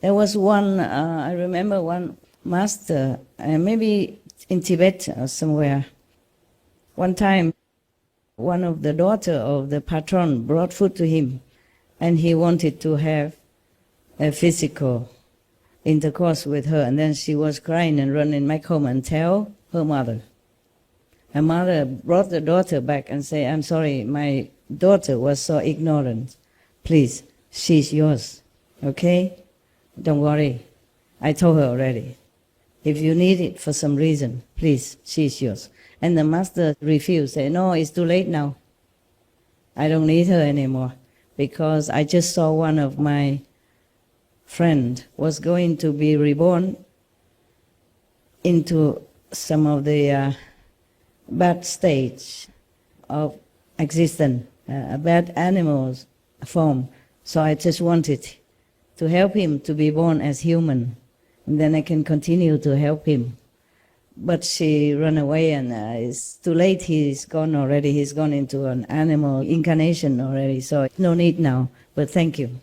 There was one, I remember one master, maybe in Tibet or somewhere. One time, one of the daughter of the patron brought food to him, and he wanted to have a physical intercourse with her, and then she was crying and running back home and tell her mother. Her mother brought the daughter back and said, I'm sorry, my daughter was so ignorant. Please, she's yours, okay? Don't worry. I told her already. If you need it for some reason, please, she's yours. And the master refused, said, no, it's too late now. I don't need her anymore, because I just saw one of my friend was going to be reborn into some of the bad stage of existence, a bad animal's form. So I just wanted to help him to be born as human, and then I can continue to help him. But she ran away, and it's too late. He's gone already. He's gone into an animal incarnation already, so no need now. But thank you.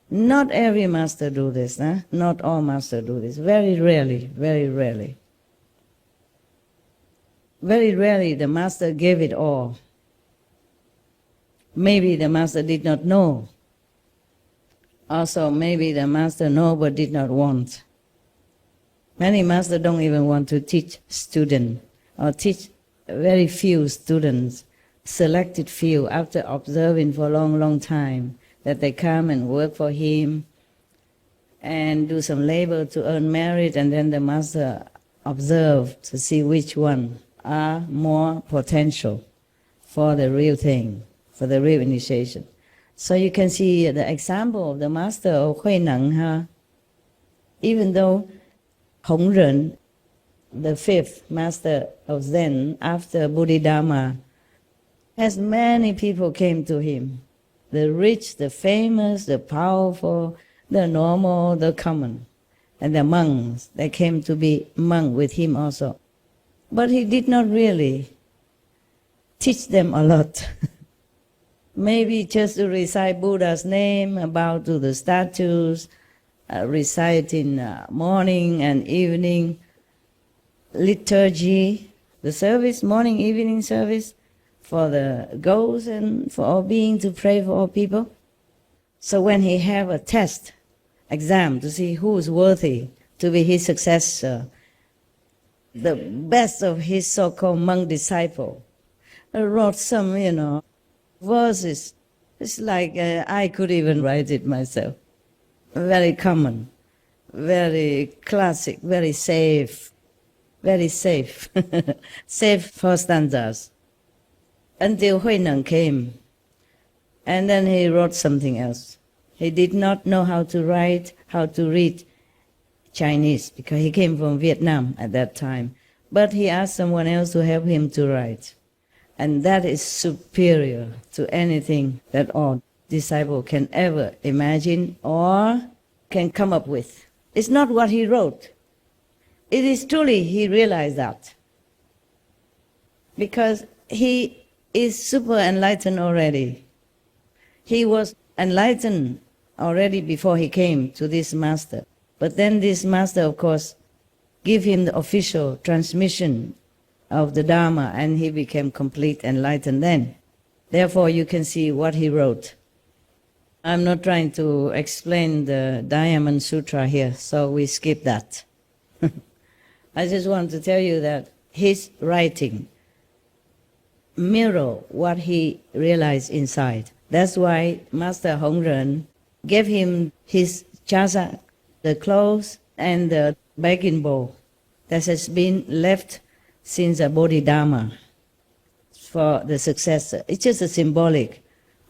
Not every master do this, huh? Not all masters do this. Very rarely, very rarely. Very rarely the master gave it all. Maybe the master did not know. Also, maybe the master know but did not want. Many masters don't even want to teach students, or teach very few students, selected few, after observing for a long, long time, that they come and work for him and do some labor to earn merit, and then the master observe to see which one are more potential for the real thing, for the real initiation. So you can see the example of the master of CHINGHAI. Even though Hưởng, the fifth master of Zen after Bodhidharma, as many people came to him, the rich, the famous, the powerful, the normal, the common, and the monks, they came to be monk with him also. But he did not really teach them a lot. Maybe just to recite Buddha's name, bow to the statues, recite in morning and evening liturgy, the service, morning, evening service, for the ghosts and for all beings, to pray for all people. So when he have a test, exam, to see who is worthy to be his successor, the best of his so-called monk disciple, wrote some, verses. It's like I could even write it myself. Very common, very classic, very safe, safe for stanzas. Until Huineng came, and then he wrote something else. He did not know how to write, how to read Chinese, because he came from Vietnam at that time. But he asked someone else to help him to write. And that is superior to anything that all disciple can ever imagine or can come up with. It's not what he wrote. It is truly he realized that. Because he is super enlightened already. He was enlightened already before he came to this master. But then this master, of course, gave him the official transmission of the Dharma, and he became complete enlightened then. Therefore, you can see what he wrote. I'm not trying to explain the Diamond Sutra here, so we skip that. I just want to tell you that his writing mirror what he realized inside. That's why Master Hongren gave him his chasa, the clothes, and the begging bowl that has been left since the Bodhidharma for the successor. It's just a symbolic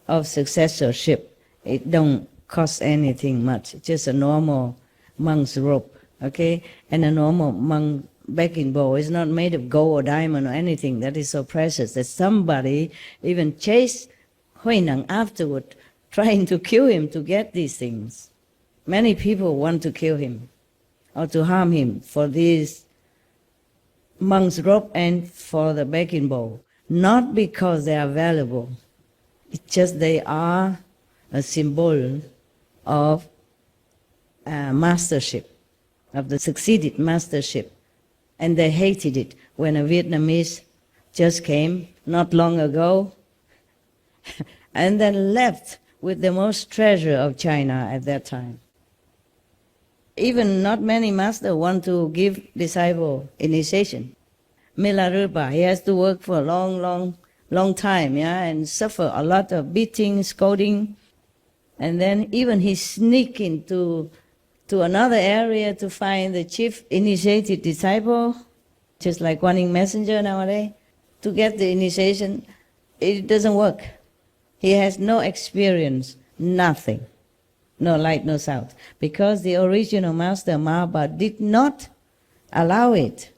of successorship. It don't cost anything much. It's just a normal monk's robe, okay? And a normal monk begging bowl is not made of gold or diamond or anything that is so precious that somebody even chased Huineng afterward, trying to kill him to get these things. Many people want to kill him or to harm him for this monk's robe and for the begging bowl. Not because they are valuable. It's just they are a symbol of mastership, of the succeeded mastership. And they hated it when a Vietnamese just came not long ago and then left with the most treasure of China at that time. Even not many masters want to give disciple initiation. Milarepa, he has to work for a long time, yeah, and suffer a lot of beating, scolding, and then even he sneak into another area to find the chief initiated disciple, just like Guan messenger nowadays, to get the initiation. It doesn't work. He has no experience, nothing, no light, no sound, because the original master Mahabharata did not allow it.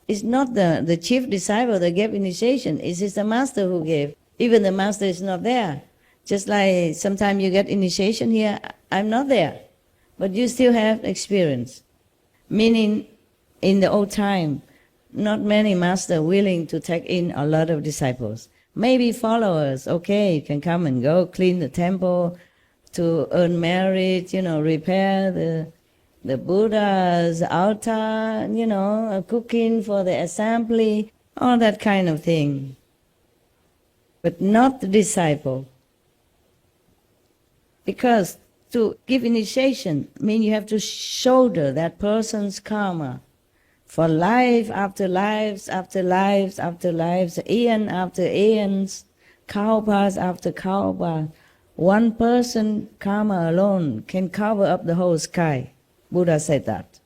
It's not the chief disciple that gave initiation, it is the master who gave. Even the master is not there. Just like sometimes you get initiation here, I'm not there, but you still have experience. Meaning, in the old time, not many masters willing to take in a lot of disciples. Maybe followers, okay, you can come and go, clean the temple, to earn merit, repair the Buddha's altar, cooking for the assembly, all that kind of thing. But not the disciple. Because to give initiation means you have to shoulder that person's karma for life after lives after lives after lives, aeon after aeons, kalpas after kalpas. One person karma alone can cover up the whole sky. Buddha said that.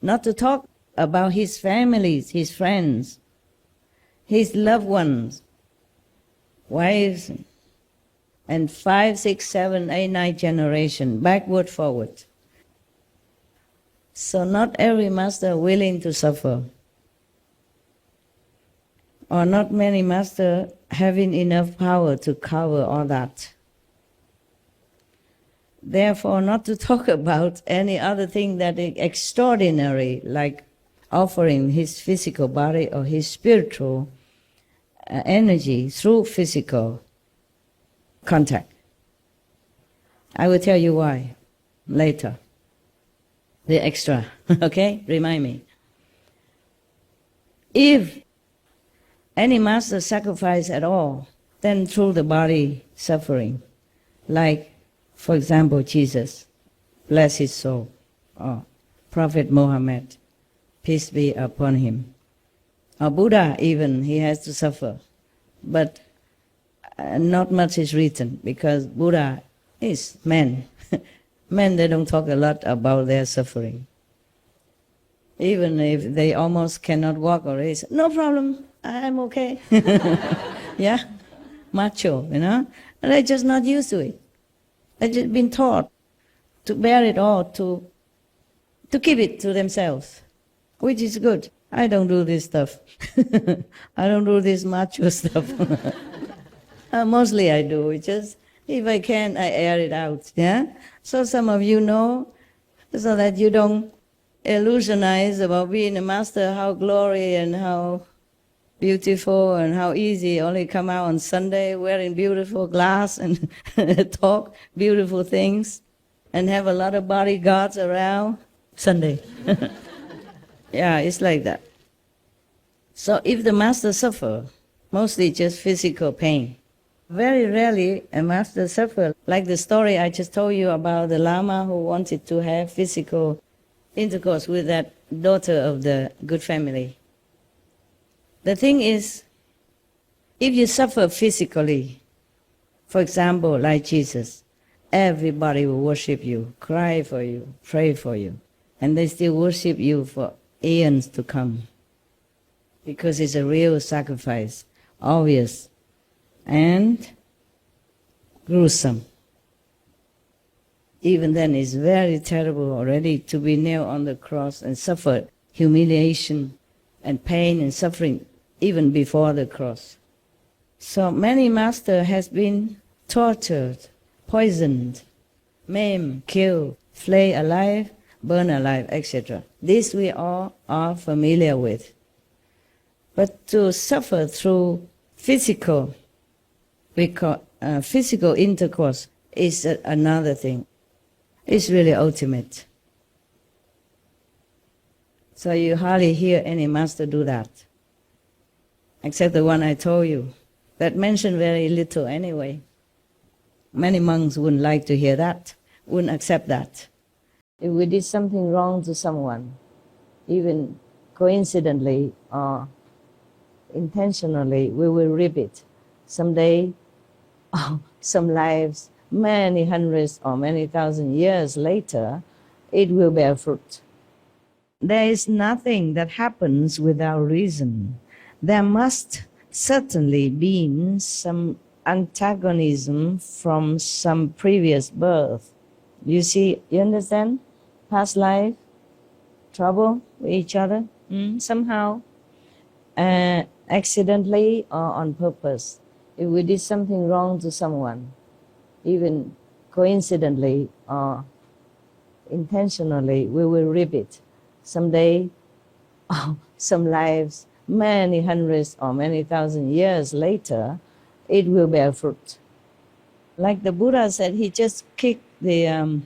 Not to talk about his families, his friends, his loved ones, wives, and 5, 6, 7, 8, 9 generation, backward, forward. So not every master willing to suffer, or not many masters having enough power to cover all that. Therefore, not to talk about any other thing that is extraordinary, like offering his physical body or his spiritual energy through physical contact. I will tell you why later. The extra, okay? Remind me. If any master sacrifice at all, then through the body suffering, like, for example, Jesus, bless his soul, or Prophet Muhammad, peace be upon him, or Buddha even, he has to suffer. But not much is written, because Buddha is man. Men, they don't talk a lot about their suffering. Even if they almost cannot walk or raise, no problem, I'm okay. Yeah, macho, And they're just not used to it. They've just been taught to bear it all, to keep it to themselves, which is good. I don't do this stuff. I don't do this macho stuff. Mostly I do. It's just, if I can, I air it out. Yeah. So some of you know, so that you don't illusionize about being a master, how glory and how beautiful and how easy. Only come out on Sunday wearing beautiful glass and talk beautiful things and have a lot of bodyguards around Sunday. Yeah, it's like that. So if the master suffer, mostly just physical pain. Very rarely a master suffer, like the story I just told you about the Lama who wanted to have physical intercourse with that daughter of the good family. The thing is, if you suffer physically, for example, like Jesus, everybody will worship you, cry for you, pray for you, and they still worship you for eons to come, because it's a real sacrifice, obvious, and gruesome. Even then, it's very terrible already to be nailed on the cross and suffer humiliation and pain and suffering even before the cross. So many masters has been tortured, poisoned, maimed, killed, flayed alive, burned alive, etc. This we all are familiar with. But to suffer through physical intercourse is another thing. It's really ultimate. So you hardly hear any master do that, except the one I told you, that mentioned very little anyway. Many monks wouldn't like to hear that, wouldn't accept that. If we did something wrong to someone, even coincidentally or intentionally, we will reap it. Someday, some lives, many hundreds or many thousand years later, it will bear fruit. There is nothing that happens without reason. There must certainly be some antagonism from some previous birth. You see, you understand? Past life, trouble with each other, somehow, accidentally or on purpose. If we did something wrong to someone, even coincidentally or intentionally, we will reap it. Someday, some lives, many hundreds or many thousand years later, it will bear fruit. Like the Buddha said, he just kicked the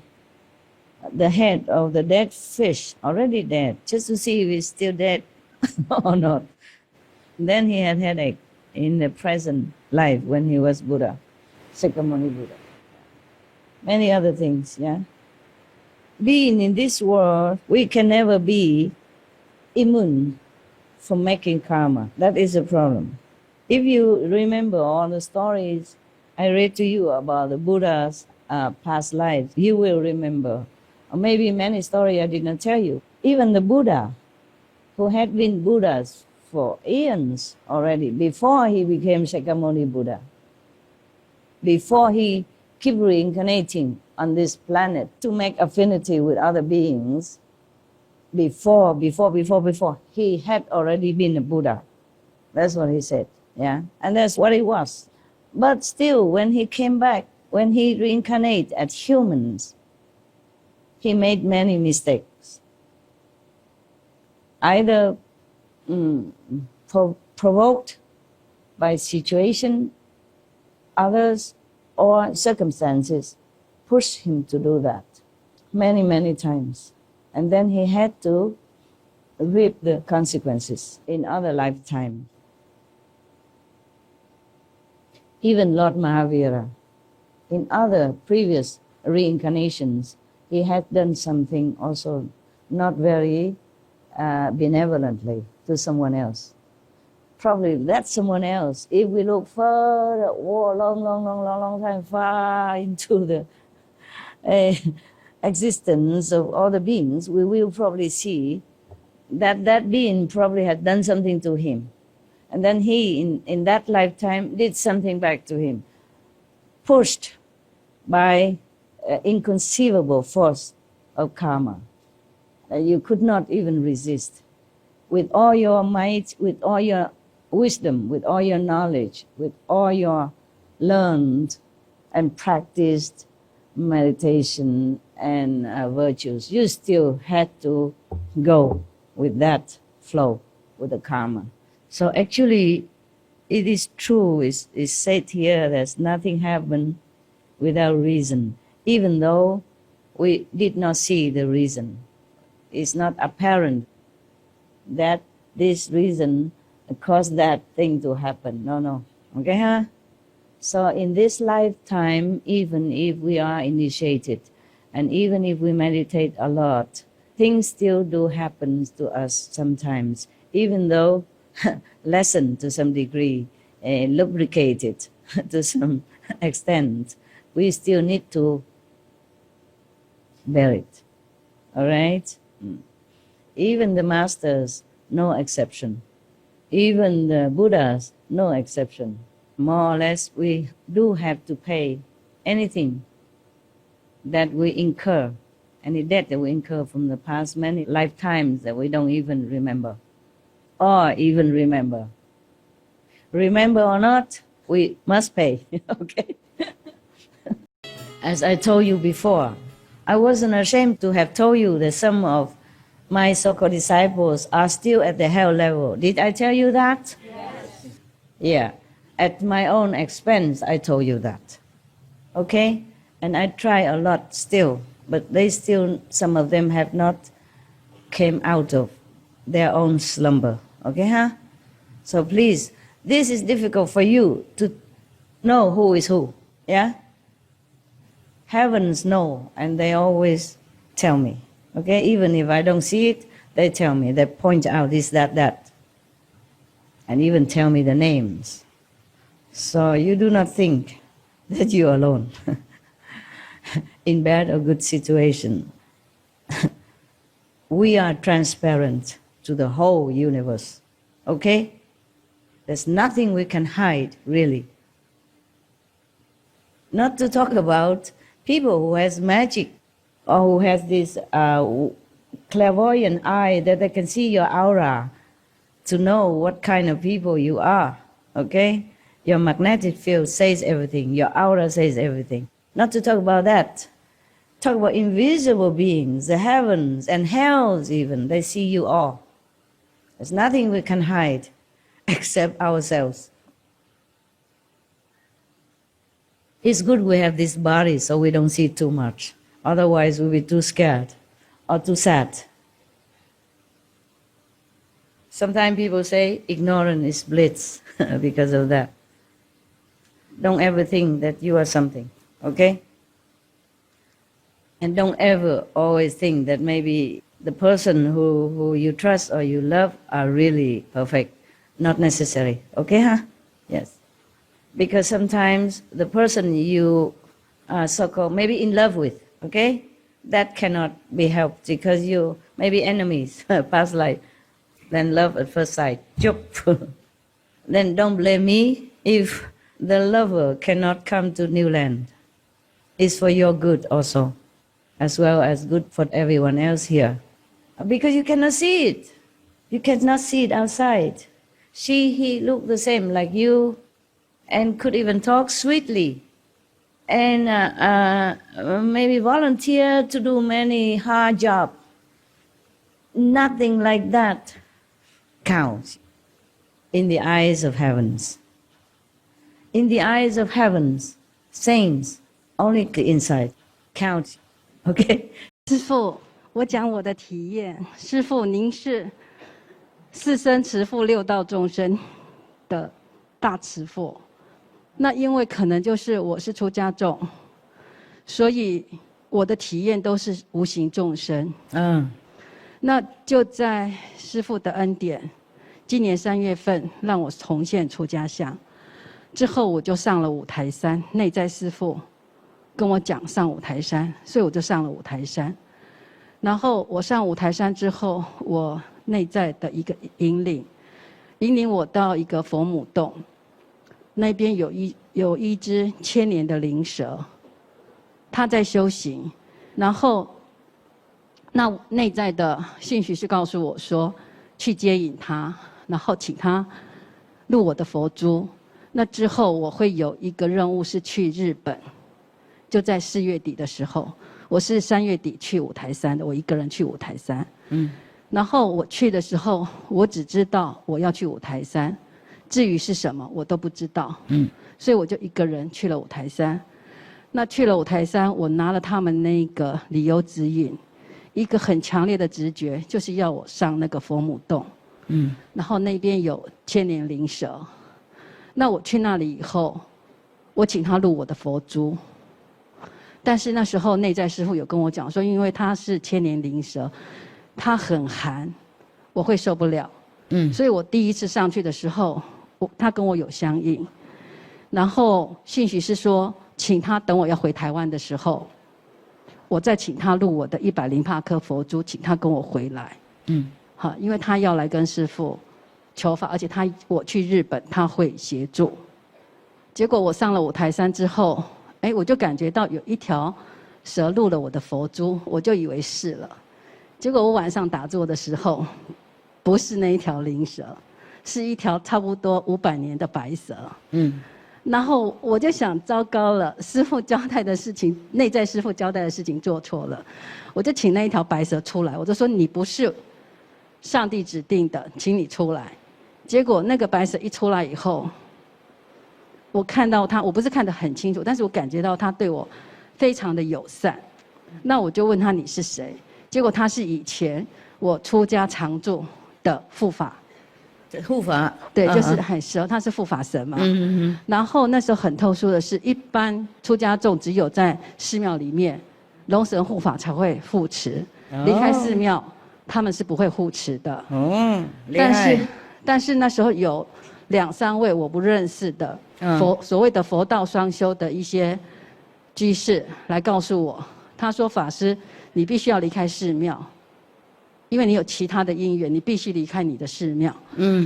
head of the dead fish, already dead, just to see if it's still dead or not. Then he had headache in the present life when he was Buddha, Shakyamuni Buddha. Many other things, yeah. Being in this world, we can never be immune from making karma. That is a problem. If you remember all the stories I read to you about the Buddha's past lives, you will remember. Or maybe many stories I did not tell you. Even the Buddha, who had been Buddhas for eons already, before he became Shakyamuni Buddha, before he kept reincarnating on this planet to make affinity with other beings, before, he had already been a Buddha. That's what he said, yeah? And that's what it was. But still, when he came back, when he reincarnated as humans, he made many mistakes. Either provoked by situation, others, or circumstances pushed him to do that many, many times. And then he had to reap the consequences in other lifetimes. Even Lord Mahavira, in other previous reincarnations, he had done something also not very benevolently to someone else. Probably that someone else, if we look further, long time, far into the existence of other beings, we will probably see that that being probably had done something to him. And then he, in that lifetime, did something back to him, pushed by inconceivable force of karma. You could not even resist. With all your might, with all your wisdom, with all your knowledge, with all your learned and practiced meditation and virtues, you still had to go with that flow, with the karma. So actually, it is true, it's said here that nothing happened without reason, even though we did not see the reason. It's not apparent that this reason caused that thing to happen. No. Okay, huh? So in this lifetime, even if we are initiated, and even if we meditate a lot, things still do happen to us sometimes, even though lessened to some degree, lubricated to some extent, we still need to bear it. All right? Even the masters, no exception. Even the Buddhas, no exception. More or less, we do have to pay anything that we incur, any debt that we incur from the past many lifetimes that we don't even remember, or even remember. Remember or not, we must pay, okay? As I told you before, I wasn't ashamed to have told you that some of my so-called disciples are still at the hell level. Did I tell you that? Yes. Yeah. At my own expense, I told you that. Okay? And I try a lot still. but they still, some of them have not came out of their own slumber. Okay, huh? So please, this is difficult for you to know who is who. Yeah? Heavens know, and they always tell me. Okay, even if I don't see it, they tell me. They point out this, that, and even tell me the names. So you do not think that you're alone in bad or good situation. We are transparent to the whole universe. Okay? There's nothing we can hide, really. Not to talk about people who has magic or who has this clairvoyant eye that they can see your aura to know what kind of people you are. Okay? Your magnetic field says everything. Your aura says everything. Not to talk about that. Talk about invisible beings, the heavens and hells even. They see you all. There's nothing we can hide except ourselves. It's good we have this body so we don't see too much. Otherwise we'll be too scared or too sad. Sometimes people say ignorance is bliss because of that. Don't ever think that you are something, okay? And don't ever always think that maybe the person who you trust or you love are really perfect. Not necessary, okay, huh? Yes. Because sometimes the person you are so-called maybe in love with, okay? That cannot be helped because you may be enemies, past life. Then love at first sight, chup. Then don't blame me if the lover cannot come to New Land. It's for your good also, as well as good for everyone else here. Because you cannot see it. You cannot see it outside. He look the same like you and could even talk sweetly and maybe volunteer to do many hard jobs. Nothing like that counts in the eyes of heavens. In the eyes of heavens, saints, only the inside counts. Okay? 师父，我讲我的体验。师父，您是四生慈父六道众生的大慈父。那因为可能就是我是出家众，所以我的体验都是无形众生。那就在师父的恩典，今年3月份让我重现出家相，之后我就上了五台山。内在师父跟我讲上五台山，所以我就上了五台山。然后我上五台山之后，我内在的一个引领我到一个佛母洞，那边有一只千年的灵蛇，它在修行。然后那内在的信息是告诉我说，去接引它，然后请它入我的佛珠。那之后我会有一个任务是去日本，就在4月底的时候。我是3月底去五台山的，我一个人去五台山。然后我去的时候，我只知道我要去五台山，至于是什么我都不知道。所以我就一个人去了五台山。那去了五台山，我拿了他们那个理由指引，一个很强烈的直觉，就是要我上那个佛母洞。然后那边有千年灵蛇。那我去那里以后，我请他入我的佛珠。但是那时候内在师父有跟我讲说，因为他是千年灵蛇，他很寒，我会受不了。所以我第一次上去的时候，他跟我有相应。然后信息是说，请他等我要回台湾的时候，我再请他入我的108颗佛珠，请他跟我回来。好，因为他要来跟师父求法，而且我去日本他会协助。结果我上了五台山之后，我就感觉到有一条蛇入了我的佛珠，我就以为是了。结果我晚上打坐的时候，不是那一条灵蛇，是一条差不多500年的白蛇。然后我就想，糟糕了，师父交代的事情，内在师父交代的事情做错了。我就请那一条白蛇出来，我就说你不是上帝指定的，请你出来。结果那个白蛇一出来以后，我看到他，我不是看得很清楚，但是我感觉到他对我非常的友善。那我就问他你是谁？结果他是以前我出家常住的护法。护法，对，就是很蛇，他是护法神嘛。然后那时候很特殊的是，一般出家众只有在寺庙里面，龙神护法才会护持，离开寺庙他们是不会护持的。但是那时候有2、3位我不认识的所谓的佛道双修的一些居士来告诉我，他说法师，你必须要离开寺庙。因为你有其他的因缘，你必须离开你的寺庙。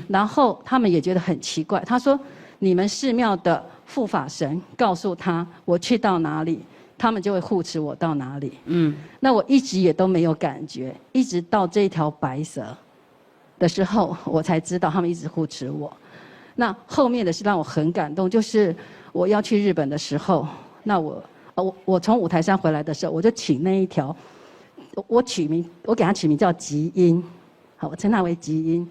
然后他们也觉得很奇怪，他说：“你们寺庙的护法神告诉他，我去到哪里，他们就会护持我到哪里。”那我一直也都没有感觉，一直到这一条白蛇的时候，我才知道他们一直护持我。那后面的是让我很感动，就是我要去日本的时候，那我从五台山回来的时候，我就请那一条。我给他取名叫吉音，好，我称他为吉音。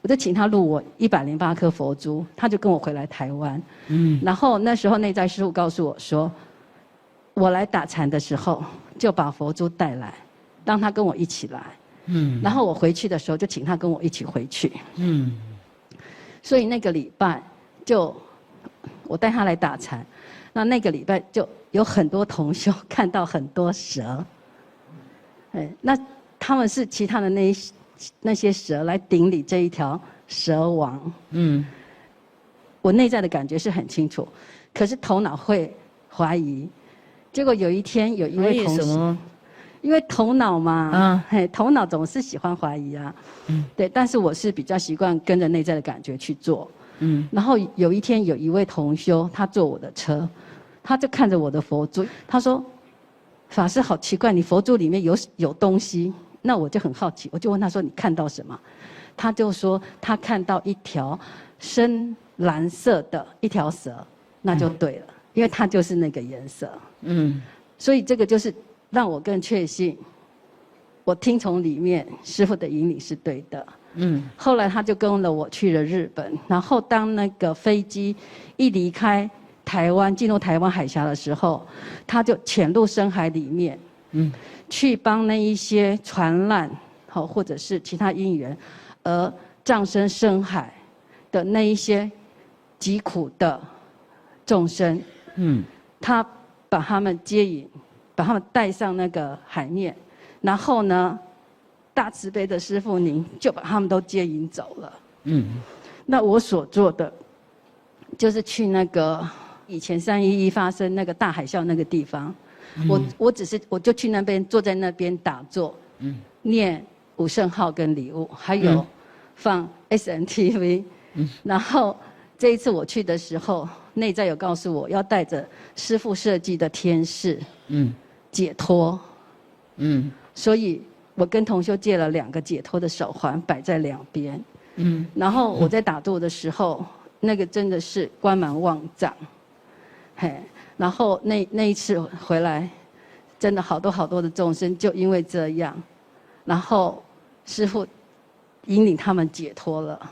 我就请他录我108颗佛珠，他就跟我回来台湾。然后那时候内在师父告诉我说，我来打禅的时候就把佛珠带来，让他跟我一起来。然后我回去的时候就请他跟我一起回去。所以那个礼拜就我带他来打禅，那个礼拜就有很多同修看到很多蛇。那他们是其他的那些蛇来顶礼这一条蛇王。我内在的感觉是很清楚，可是头脑会怀疑。结果有一天有一位同事，因为头脑嘛，头脑总是喜欢怀疑啊。对，但是我是比较习惯跟着内在的感觉去做。然后有一天有一位同修，他坐我的车，他就看着我的佛珠，他说。法师好奇怪，你佛珠里面有东西，那我就很好奇，我就问他说：“你看到什么？”他就说他看到一条深蓝色的一条蛇，那就对了，因为它就是那个颜色。所以这个就是让我更确信，我听从里面师父的引领是对的。后来他就跟了我去了日本，然后当那个飞机一离开。台湾进入台湾海峡的时候，他就潜入深海里面，去帮那一些船难，或者是其他因缘而葬身深海的那一些疾苦的众生，他把他们接引，把他们带上那个海面，然后呢，大慈悲的师父您就把他们都接引走了。那我所做的就是去那个。以前311发生那个大海啸那个地方，我就去那边坐在那边打坐，念五圣号跟礼物，还有放 SNTV，然后这一次我去的时候，内在有告诉我要带着师父设计的天使，解脱，所以我跟同修借了2个解脱的手环摆在2边，然后我在打坐的时候，那个真的是光芒万丈。然后那一次回来，真的好多的众生就因为这样，然后师父引领他们解脱了。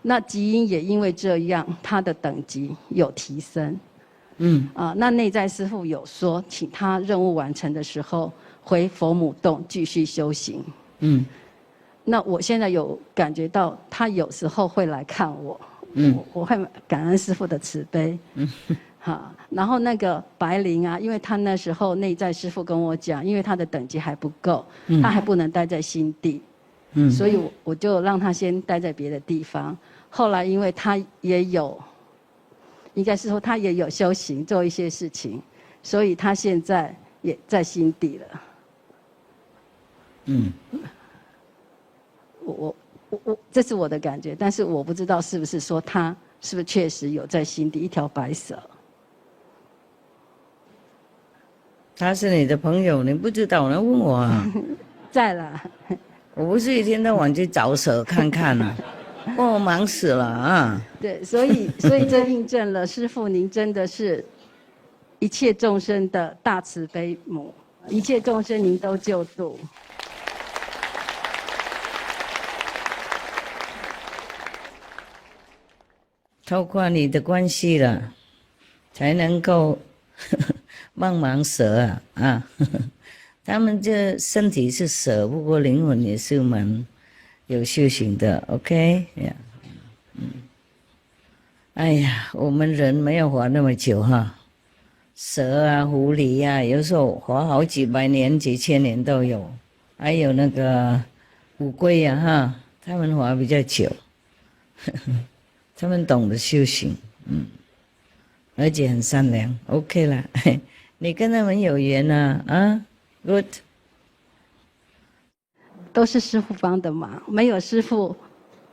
那吉因也因为这样，他的等级有提升。那内在师父有说，请他任务完成的时候回佛母洞继续修行。那我现在有感觉到，他有时候会来看我，我会感恩师父的慈悲。好，然后那个白灵啊，因为他那时候内在师父跟我讲，因为他的等级还不够，他还不能待在心地，所以我就让他先待在别的地方。后来因为他也有，应该是说他也有修行做一些事情，所以他现在也在心地了。我这是我的感觉，但是我不知道是不是说他是不是确实有在心地一条白蛇。他是你的朋友，你不知道来问我啊？在了。我不是一天到晚去找蛇看看啊，我忙死了啊！对，所以这印证了师父您真的是一切众生的大慈悲母，一切众生您都救度。透过你的关系了，才能够帮忙蛇啊！他们这身体是舍，不过灵魂也是蛮有修行的。OK 呀，哎呀，我们人没有活那么久哈，蛇啊、狐狸啊，有时候活好几百年、几千年都有，还有那个乌龟呀哈，他们活比较久，他们懂得修行，而且很善良。OK 啦，你跟他们有缘啊，啊 ，good。都是师父帮的忙，没有师父，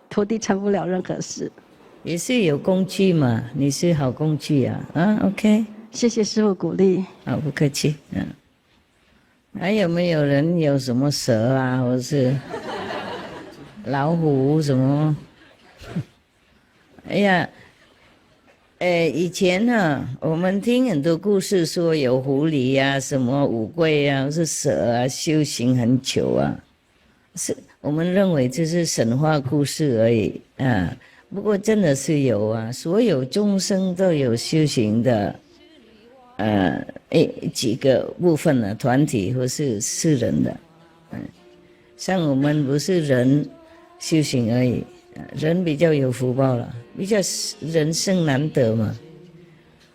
徒弟成不了任何事。也是有工具嘛，你是好工具啊，啊 ，OK。谢谢师父鼓励。好，不客气，还有没有人有什么蛇啊，或者是老虎什么？哎呀，以前呢，我们听很多故事说有狐狸啊，什么乌龟啊，或是蛇啊，修行很久啊。是我们认为这是神话故事而已啊。不过真的是有啊，所有众生都有修行的，几个部分呢，团体或是世人的，像我们不是人修行而已，人比较有福报了，比较人生难得嘛。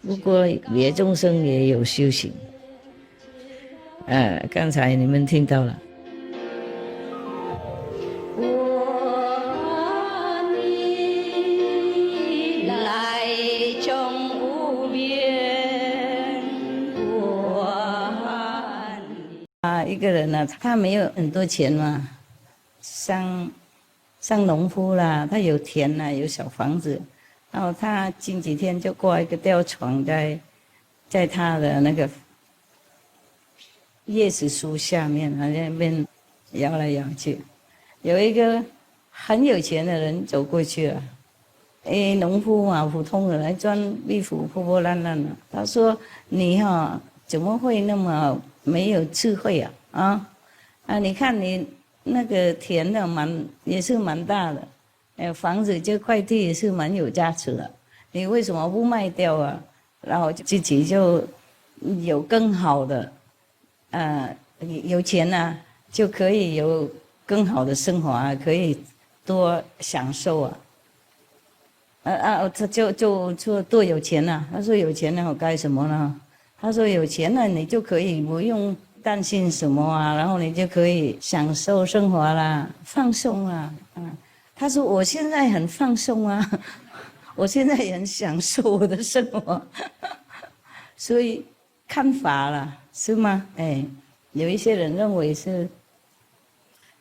不过别众生也有修行，刚才你们听到了。一个人呢，他没有很多钱嘛，像农夫啦，他有田啦，有小房子，然后他近几天就挂一个吊床在他的那个椰子树下面，好像那边摇来摇去，有一个很有钱的人走过去了，农夫嘛，普通人来穿衣服破破烂烂的，他说：“你怎么会那么没有智慧啊？你看你那个田的也是蛮大的，房子这块地也是蛮有价值的，你为什么不卖掉啊？然后自己就有更好的，有钱啊，就可以有更好的生活啊，可以多享受啊。”他就说多有钱啊，他说有钱了我干什么呢？他说有钱了你就可以不用担心什么啊，然后你就可以享受生活啦，放松啦。他说我现在很放松啊，我现在也很享受我的生活。所以看法啦，是吗？有一些人认为是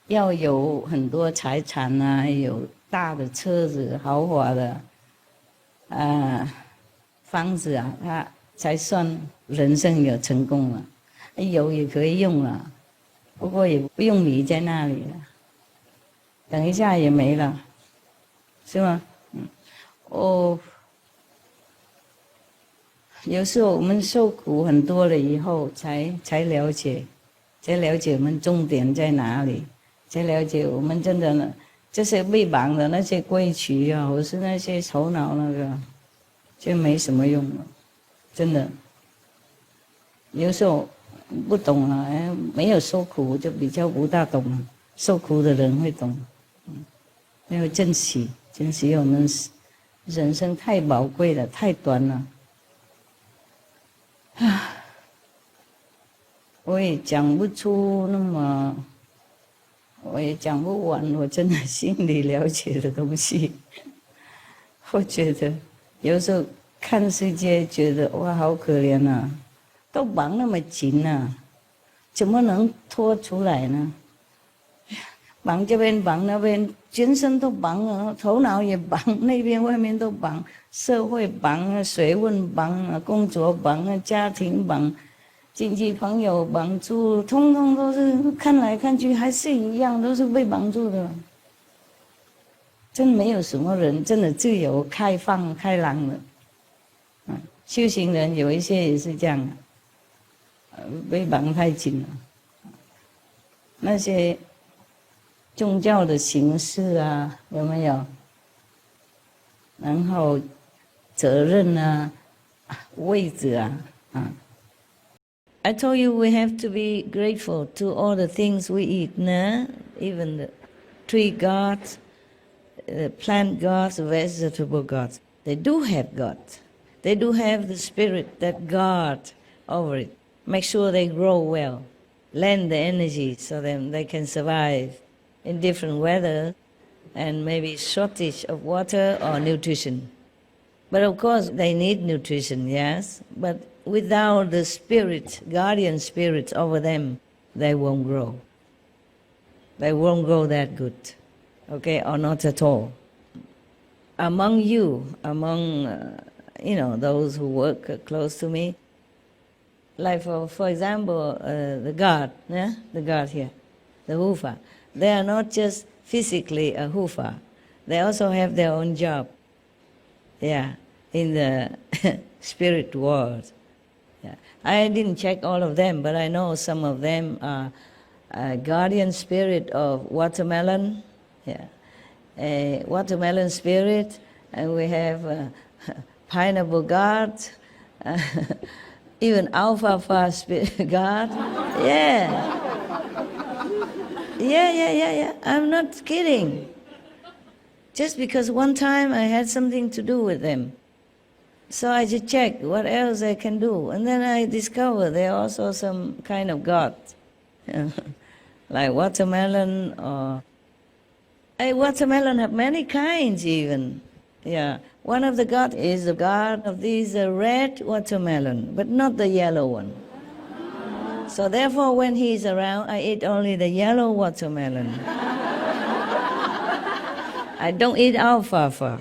要有很多财产啊，有大的车子、豪华的房子啊，他才算人生有成功了。有也可以用了，不过也不用理在那里了，等一下也没了，是吗？有时候我们受苦很多了以后才了解我们重点在哪里，才了解我们真的呢，这些被绑的那些规矩啊，或是那些头脑那个，就没什么用了，真的。有时候不懂了，没有受苦就比较不大懂了，受苦的人会懂，要珍惜我们人生太宝贵了，太短了。我也讲不出我也讲不完我真的心里了解的东西。我觉得有时候看世界觉得哇好可怜啊，都绑那么紧啊，怎么能脱出来呢？绑这边绑那边，全身都绑了，头脑也绑，那边外面都绑，社会绑，学问绑，工作绑，家庭绑，亲戚朋友绑住，通通都是看来看去还是一样，都是被绑住的。真没有什么人真的自由、开放、开朗的。修行人有一些也是这样，被绑太紧了。那些宗教的形式啊，有没有？然后责任啊，位置啊， I told you we have to be grateful to all the things we eat, nah? Even the tree gods, the plant gods, the vegetable gods. They do have God. They do have the spirit that guard over it. Make sure they grow well. Lend the energy so that they can survive in different weather and maybe shortage of water or nutrition. But of course they need nutrition, yes, but without the spirit, guardian spirit over them, they won't grow. They won't grow that good, okay, or not at all. Among you, among those who work close to me, like for example, the God, yeah? The God here, the Hufa, they are not just physically a Hufa, they also have their own job, yeah, in the spirit world. Yeah. I didn't check all of them, but I know some of them are a guardian spirit of watermelon, yeah, a watermelon spirit, and we have pineapple god, even alfalfa spirit god, yeah. Yeah, I'm not kidding. Just because one time I had something to do with them. So I just checked what else I can do. And then I discovered there are also some kind of god, like watermelon or... watermelon have many kinds even. Yeah. One of the gods is the god of these red watermelon, but not the yellow one. So therefore when he's around, I eat only the yellow watermelon. I don't eat alfalfa.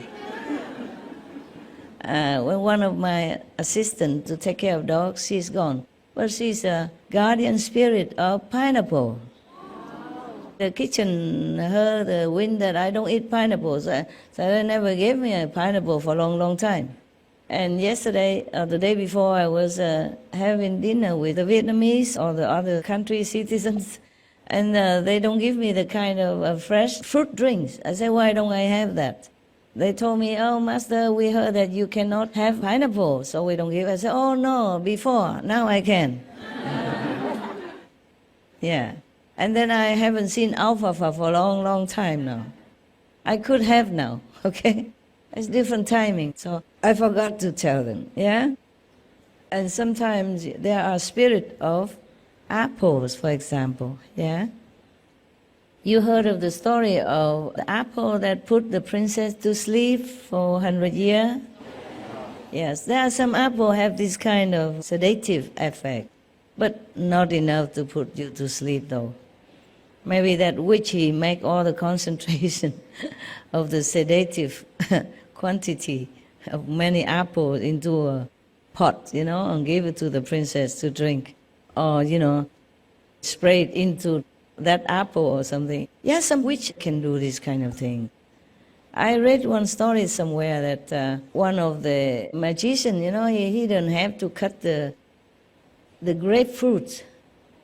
When one of my assistants to take care of dogs, she's gone. But she's a guardian spirit of pineapple. The kitchen heard the wind that I don't eat pineapples, so they never gave me a pineapple for a long, long time. And yesterday, or the day before, I was having dinner with the Vietnamese or the other country citizens, and they don't give me the kind of fresh fruit drinks. I said, why don't I have that? They told me, oh, Master, we heard that you cannot have pineapple, so we don't give. I said, oh, no, before, now I can. Yeah. And then I haven't seen alfalfa for a long, long time now. I could have now, okay? It's different timing, so I forgot to tell them, yeah? And sometimes there are spirit of apples, for example, yeah? You heard of the story of the apple that put the princess to sleep for 100 years? Yes, there are some apples have this kind of sedative effect, but not enough to put you to sleep though. Maybe that witchy make all the concentration of the sedative quantity of many apples into a pot, and give it to the princess to drink. Or, spray it into that apple or something. Yeah, some witch can do this kind of thing. I read one story somewhere that one of the magicians, he didn't have to cut the grapefruit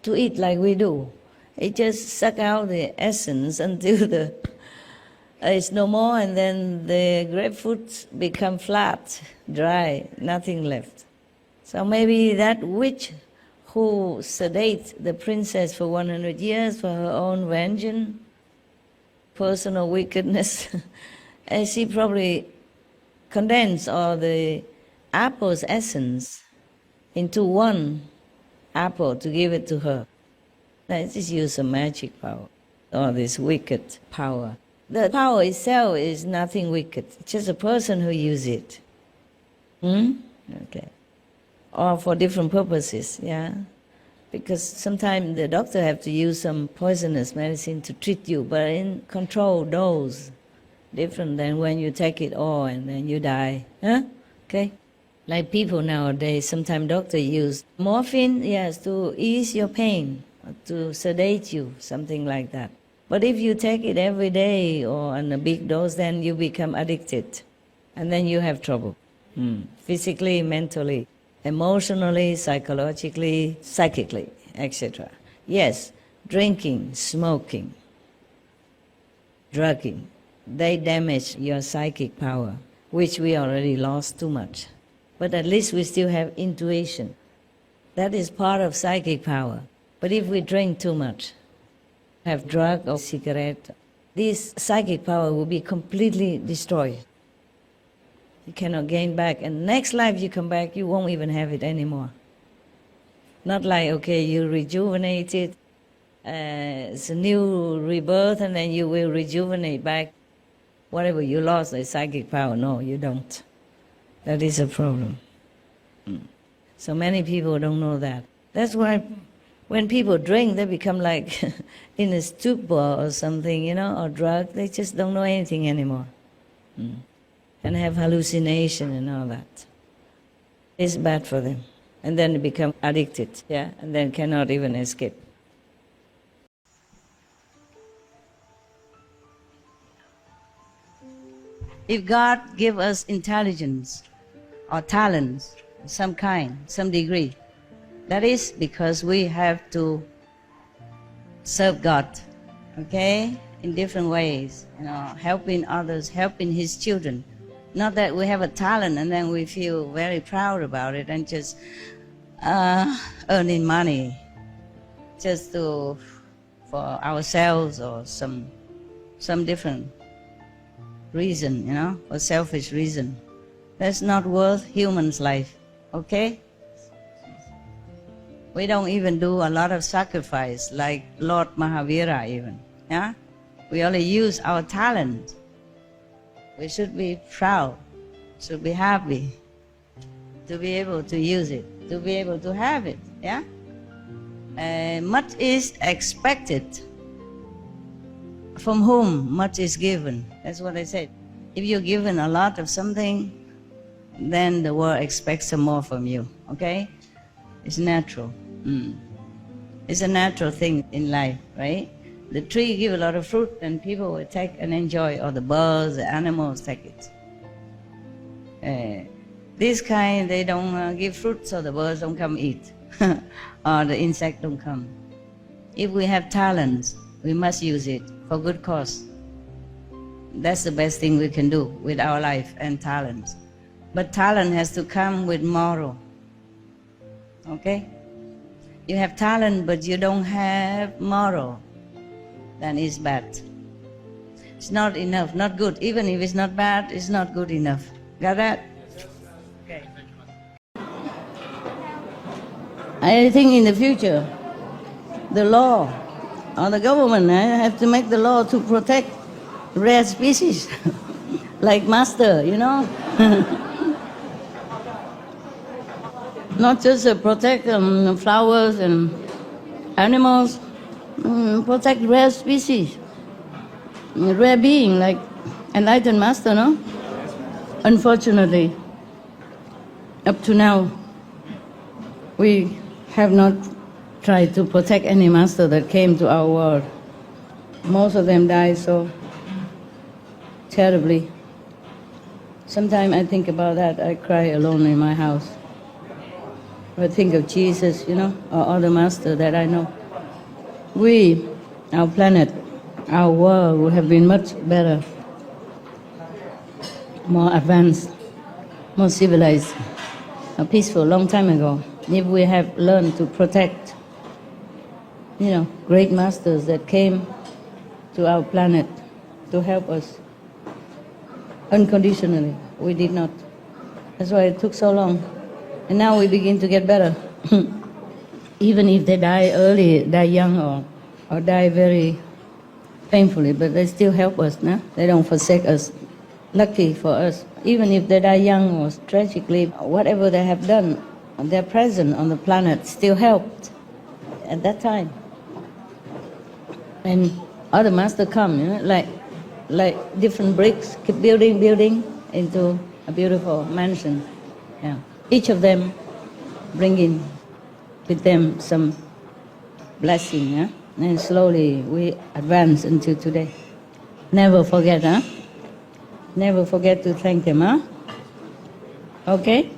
to eat like we do. He just suck out the essence until it's no more, and then the grapefruit become flat, dry, nothing left. So maybe that witch who sedate the princess for 100 years for her own vengeance, personal wickedness, and she probably condensed all the apple's essence into one apple to give it to her. That is use of magic power, or this wicked power. The power itself is nothing wicked, it's just a person who uses it. Okay. Or for different purposes, yeah? Because sometimes the doctor have to use some poisonous medicine to treat you, but in controlled dose, different than when you take it all and then you die, huh? Okay? Like people nowadays, sometimes doctors use morphine, yes, to ease your pain, to sedate you, something like that. But if you take it every day or on a big dose, then you become addicted. And then you have trouble, physically, mentally, emotionally, psychologically, psychically, etc. Yes, drinking, smoking, drugging, they damage your psychic power, which we already lost too much. But at least we still have intuition. That is part of psychic power. But if we drink too much, have drug or cigarette, this psychic power will be completely destroyed. You cannot gain back. And next life you come back, you won't even have it anymore. Not like, okay, you rejuvenated, it's a new rebirth, and then you will rejuvenate back whatever you lost, the psychic power. No, you don't. That is a problem. So many people don't know that. That's why when people drink, they become like in a stupor or something, you know, or drug. They just don't know anything anymore. And have hallucination and all that. It's bad for them. And then they become addicted, yeah, and then cannot even escape. If God give us intelligence or talents, some kind, some degree, that is because we have to serve God, okay, in different ways, you know, helping others, helping His children. Not that we have a talent and then we feel very proud about it and just earning money just for ourselves or some different reason, you know, or selfish reason. That's not worth human's life, okay? We don't even do a lot of sacrifice like Lord Mahavira even, yeah? We only use our talent. We should be proud, should be happy to be able to use it, to be able to have it, yeah? Much is expected. From whom much is given. That's what I said. If you're given a lot of something, then the world expects some more from you, okay? It's natural. It's a natural thing in life, right? The tree give a lot of fruit and people will take and enjoy, or the birds, the animals take it. This kind, they don't give fruit, so the birds don't come eat, or the insect don't come. If we have talents, we must use it for good cause. That's the best thing we can do with our life and talents. But talent has to come with moral, okay? You have talent, but you don't have moral, then it's bad. It's not enough, not good. Even if it's not bad, it's not good enough. Got that? Okay. I think in the future, the law or the government have to make the law to protect rare species, like master, you know? Not just protect flowers and animals, protect rare species, rare being like enlightened master, no? Unfortunately, up to now, we have not tried to protect any master that came to our world. Most of them died so terribly. Sometimes I think about that, I cry alone in my house. I think of Jesus, you know, or other masters that I know. We, our planet, our world would have been much better, more advanced, more civilized, peaceful a long time ago, if we have learned to protect, you know, great masters that came to our planet to help us unconditionally. We did not. That's why it took so long. And now we begin to get better. Even if they die early, die young, or die very painfully, but they still help us, no? They don't forsake us. Lucky for us. Even if they die young or tragically, whatever they have done, their presence on the planet still helped at that time. And other masters come, you know, like different bricks, keep building into a beautiful mansion. Yeah. Each of them bringing with them some blessing, yeah? And slowly we advance until today. Never forget, huh? Never forget to thank them, huh? Okay?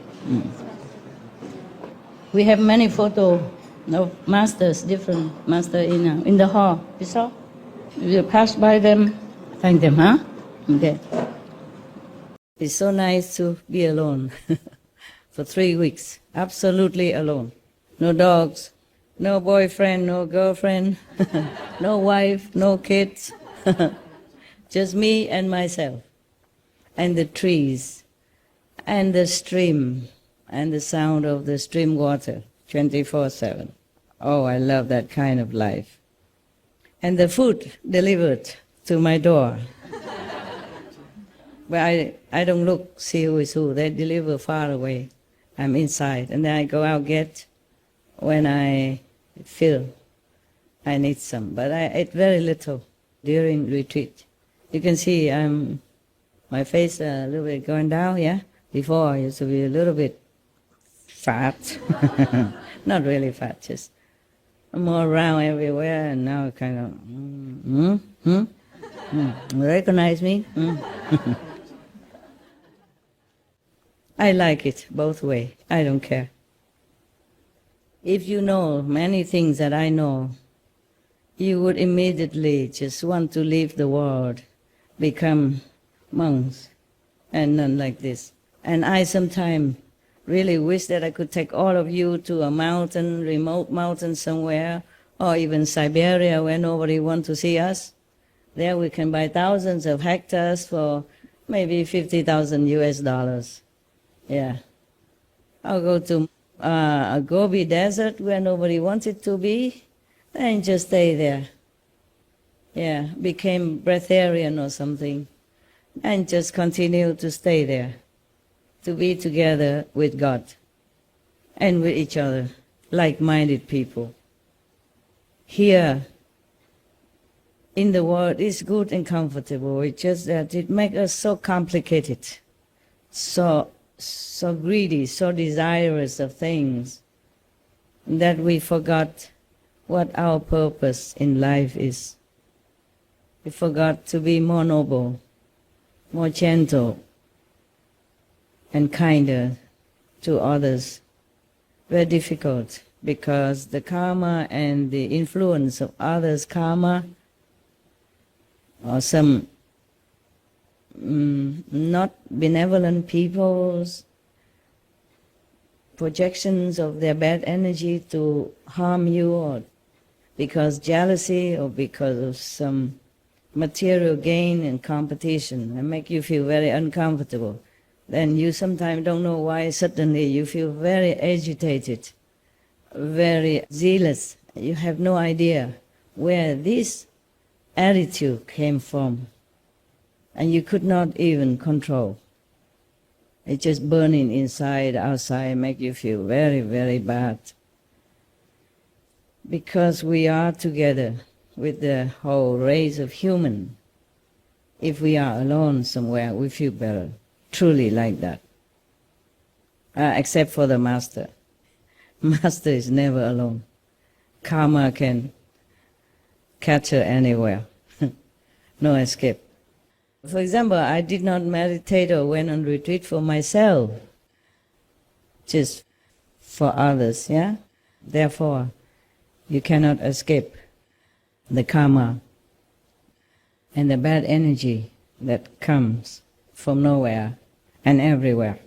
We have many photos of masters, different masters in the hall. You saw? You pass by them, thank them, huh? Okay. It's so nice to be alone for 3 weeks, absolutely alone. no dogs, no boyfriend, no girlfriend, no wife, no kids, just me and myself, and the trees, and the stream, and the sound of the stream water, 24/7. Oh, I love that kind of life. And the food delivered to my door. But I don't look, see who is who. They deliver far away. I'm inside, and then I go out get when I feel I need some. But I ate very little during retreat. You can see my face a little bit going down, yeah? Before I used to be a little bit fat. Not really fat, just more round everywhere, and now kind of, recognize me? I like it both ways. I don't care. If you know many things that I know, you would immediately just want to leave the world, become monks, and none like this. And I sometimes really wish that I could take all of you to a mountain, remote mountain somewhere, or even Siberia where nobody wants to see us. There we can buy thousands of hectares for maybe $50,000 US. Yeah. I'll go to a Gobi desert where nobody wanted to be, and just stay there. Yeah, became breatharian or something, and just continue to stay there, to be together with God and with each other, like-minded people. Here, in the world, is good and comfortable. It's just that it makes us so complicated, so greedy, so desirous of things, that we forgot what our purpose in life is. We forgot to be more noble, more gentle, and kinder to others. Very difficult, because the karma and the influence of others' karma, or some not benevolent people's projections of their bad energy to harm you, or because jealousy, or because of some material gain and competition, and make you feel very uncomfortable. Then you sometimes don't know why suddenly you feel very agitated, very zealous. You have no idea where this attitude came from, and you could not even control. It's just burning inside, outside, make you feel very, very bad. Because we are together with the whole race of human. If we are alone somewhere, we feel better, truly like that. Except for the master. Master is never alone. Karma can catch her anywhere. No escape. For example, I did not meditate or went on retreat for myself, just for others, yeah? Therefore, you cannot escape the karma and the bad energy that comes from nowhere and everywhere.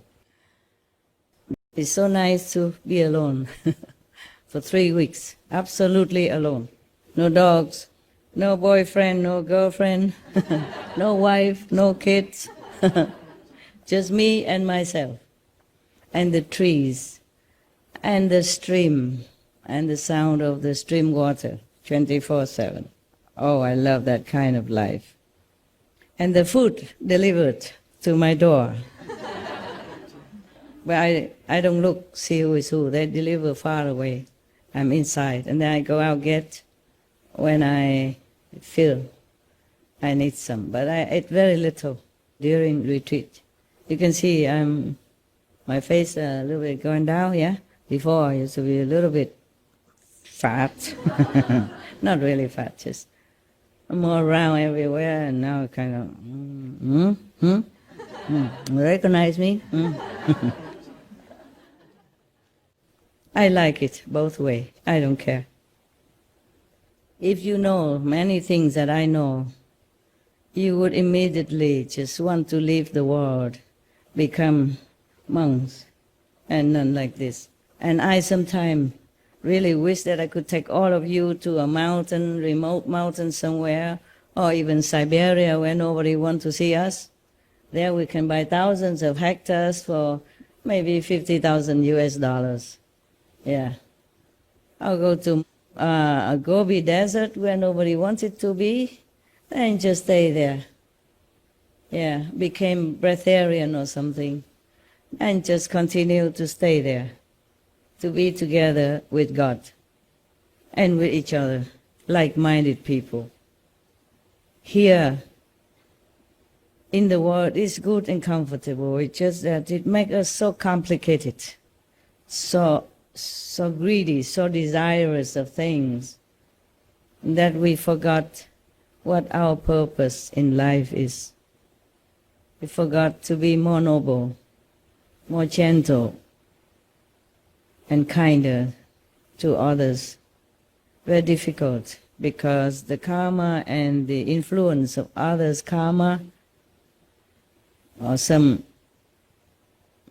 It's so nice to be alone for 3 weeks, absolutely alone. No dogs, no boyfriend, no girlfriend, no wife, no kids, just me and myself, and the trees, and the stream, and the sound of the stream water, 24/7. Oh, I love that kind of life. And the food delivered to my door. But I don't look, see who is who. They deliver far away. I'm inside, and then I go out get when I feel I need some. But I ate very little during retreat. You can see my face a little bit going down, yeah? Before I used to be a little bit fat. Not really fat, just more round everywhere, and now kind of, recognize me? I like it both ways. I don't care. If you know many things that I know, you would immediately just want to leave the world, become monks, and none like this. And I sometimes really wish that I could take all of you to a mountain, remote mountain somewhere, or even Siberia where nobody wants to see us. There we can buy thousands of hectares for maybe 50,000 US dollars. Yeah. I'll go to a Gobi desert where nobody wants it to be, and just stay there. Yeah, became breatharian or something, and just continue to stay there, to be together with God and with each other, like-minded people. Here, in the world, it's good and comfortable. It's just that it makes us so complicated, so greedy, so desirous of things, that we forgot what our purpose in life is. We forgot to be more noble, more gentle, and kinder to others. Very difficult, because the karma and the influence of others' karma, or some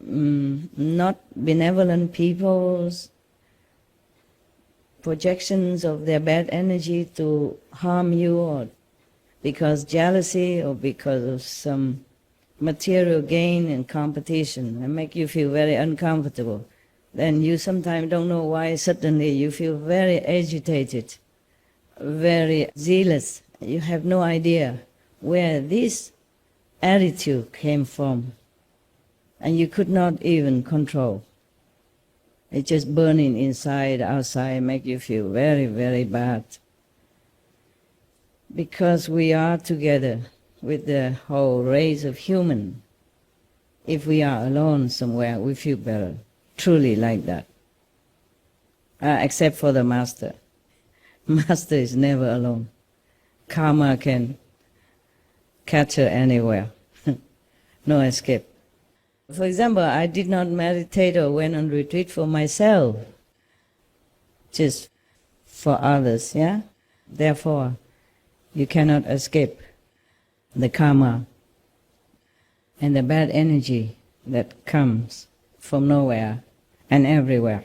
not benevolent people's projections of their bad energy to harm you, or because jealousy, or because of some material gain and competition, and make you feel very uncomfortable. Then you sometimes don't know why suddenly you feel very agitated, very zealous. You have no idea where this attitude came from, and you could not even control. It's just burning inside, outside, make you feel very, very bad. Because we are together with the whole race of human. If we are alone somewhere, we feel better, truly like that. Except for the Master. Master is never alone. Karma can catch her anywhere. No escape. For example, I did not meditate or went on retreat for myself, just for others, yeah? Therefore, you cannot escape the karma and the bad energy that comes from nowhere and everywhere.